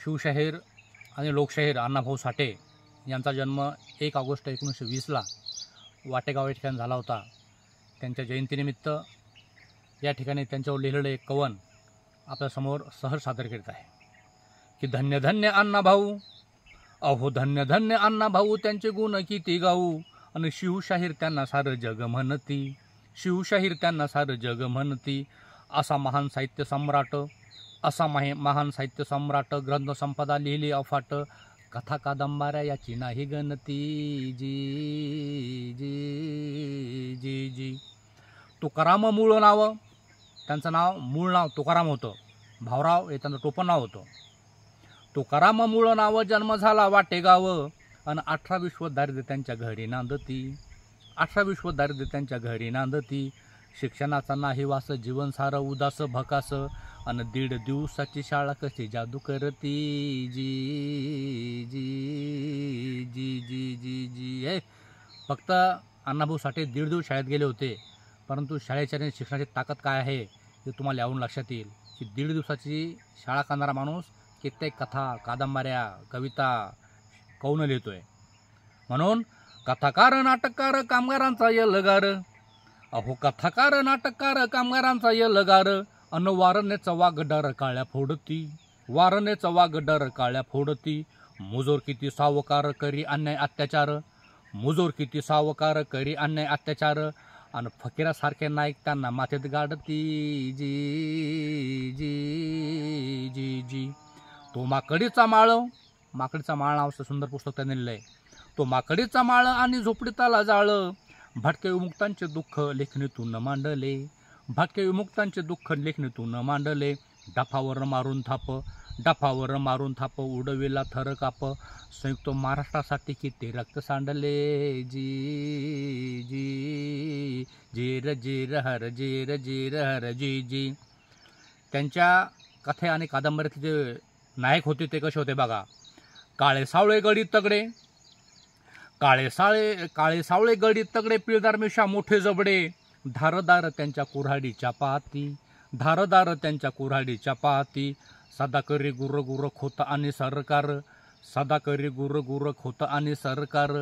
शिवशाहीर आणि लोकशाहीर अण्णाभाऊ साठे यांचा जन्म 1 ऑगस्ट 1920ला वाटेगाव या ठिकाणी झाला होता। त्यांच्या जयंतीनिमित्त या ठिकाणी त्यांच्यावर लिहिलेलं एक कवन आपल्यासमोर सहज सादर करीत आहे की धन्य धन्य अण्णाभाऊ, अहो धन्य धन्य अण्णाभाऊ, त्यांचे गुण किती गाऊ, आणि शिवशाहीर त्यांना सारं जग म्हणती, शिवशाहीर त्यांना सारं जग म्हणती। असा महान साहित्य सम्राट, असा महान साहित्य सम्राट, ग्रंथसंपदा लिहिली अफाट, कथा कादंबऱ्या याची नाही गणती। जी जी जी जी तुकाराम मूळ नाव, त्यांचं मूळ नाव तुकाराम होतं, भाऊराव हे त्यांचं टोपण नाव होतं। तुकाराम मूळ नाव, जन्म झाला वाटेगाव, आणि 18 विश्व दारिद्र्य त्यांच्या घरी नांदती, 18 विश्व दारिद्र्य त्यांच्या घरी नांदती। शिक्षणाचा नाही वास, जीवन सारं उदास भकास, आणि 1.5 दिवसाची शाळा कशी जादू करती। जी जी जी जी जी जी हे फक्त अण्णाभाऊ साठे 1.5 दिवस शाळेत गेले होते, परंतु शाळेच्या आणि शिक्षणाची ताकद काय आहे हे तुम्हाला यावरून लक्षात येईल की 1.5 दिवसाची शाळा करणारा माणूस कित्येक कथा कादंबऱ्या कविता कौन लिहितोय। म्हणून कथाकार नाटककार कामगारांचा यलगार, अहो कथाकार नाटककार कामगारांचा यलगार, अन वारणेचा वागडार काळ्या फोडती, वारणेचा वागडार काळ्या फोडती। मुजोर किती सावकार करी अन्याय अत्याचार, मुजोर किती सावकार करी अन्याय अत्याचार, आणि फकीरासारखे नाईक त्यांना माथेत गाडती। जी जी जी जी तो माकडीचा माळ, माकडीचा माळ नावाचं सुंदर पुस्तक त्यांनी लिहिलंय। तो माकडीचा माळ आणि झोपडीताला जाळ, भटक्या विमुक्तांचे दुःख लेखणीतून मांडले, भटक्या विमुक्तांचे दुःख लेखणीतून मांडले। डफावर मारून थाप, डफावर मारून थाप, उडविला थर काप, संयुक्त महाराष्ट्रासाठी किती रक्त सांडले। जी जी जीर जीर हर जीर जीर हर जी जी त्यांच्या कथे आणि कादंबरीतले जे नायक होते ते कसे होते बघा। काळे सावळे गडी तगडे, काळे सावळे गडी तगडे, पिळदार मिशा मोठे जबडे, धारदार त्यांच्या कुऱ्हाडीच्या पाती, धारदार त्यांच्या कुऱ्हाडीच्या पाती। सदा करी गुर गुर खोत आणि सरकार, सदा करी गुर गुर खोत आणि सरकार,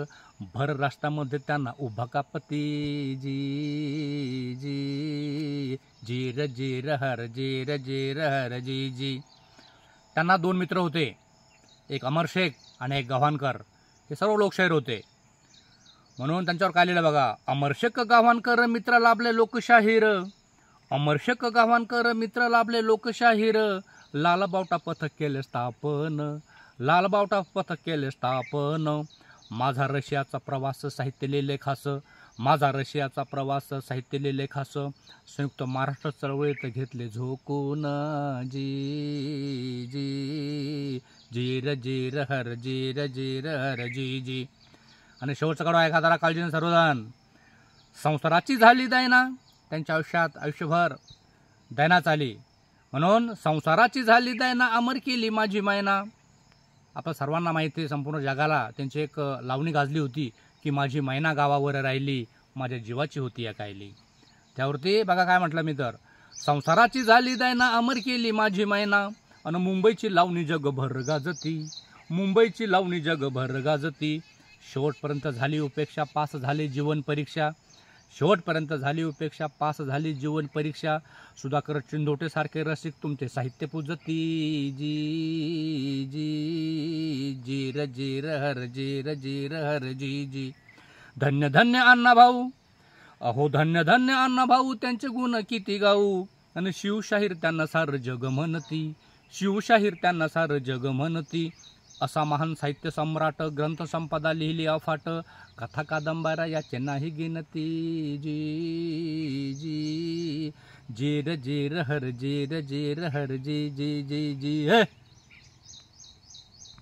भर राष्ट्रामध्ये त्यांना उभा कापती। जी जी जीर जीर हर जीर जीर हर जी जी त्यांना 2 मित्र होते, एक अमर शेख आणि एक गव्हाणकर, हे सर्व लोकशाहीर होते। म्हणून त्यांच्यावर काय लिहिलं बघा, अमर शेख गव्हाणकर मित्र लाभले लोकशाहीर, अमर शेख गव्हाणकर मित्र लाभले लोकशाहीर, लालबावटा पथक केले स्थापन, लालबावटा पथक केले स्थापन। माझा रशियाचा प्रवास साहित्य लिहिले खास, माझा रशियाचा प्रवास साहित्य लिहिले खास, संयुक्त महाराष्ट्र चळवळीत घेतले झोकून। जी जी जीर जीर हर जीर जीर हर जी जी आणि शेवटचा कडवा एखादा काळजीने सर्वजण। संसाराची झाली दैना, त्यांच्या आयुष्यात आयुष्यभर दैना चाली, म्हणून संसाराची झाली दैना, अमर केली माझी मैना। आपल्या सर्वांना माहिती आहे, संपूर्ण जगाला त्यांची एक लावणी गाजली होती की माझी मैना गावावर राहिली, माझ्या जीवाची होती या कायली। त्यावरती बघा काय म्हटलं मी तर, संसाराची झाली दैना, अमर केली माझी मैना, आणि मुंबईची लावणी जगभर गाजती, मुंबईची लावणी जगभर गाजती। शेवटपर्यंत झाली उपेक्षा, पास झाली जीवन परीक्षा, शेवटपर्यंत झाली उपेक्षा, पास झाली जीवन परीक्षा। सुधाकर चिंधोटे सारखे रसिक तुमचे साहित्य पूजती। जी जी जीर जीर हर जीर जीर हर जी जी धन्य धन्य अण्णाभाऊ, अहो धन्य धन्य अण्णाभाऊ, त्यांचे गुण किती गाऊ, आणि शिवशाहीर त्यांना सारं जग म्हणती, शिवशाहीर त्यांना सारं जग म्हणती। असा महान साहित्य सम्राट, ग्रंथसंपदा लिहिली अफाट, कथा कादंबऱ्या याचे नाही गिनती। जी जी जीर जीर हर जीर जीर हर जी जी जी जी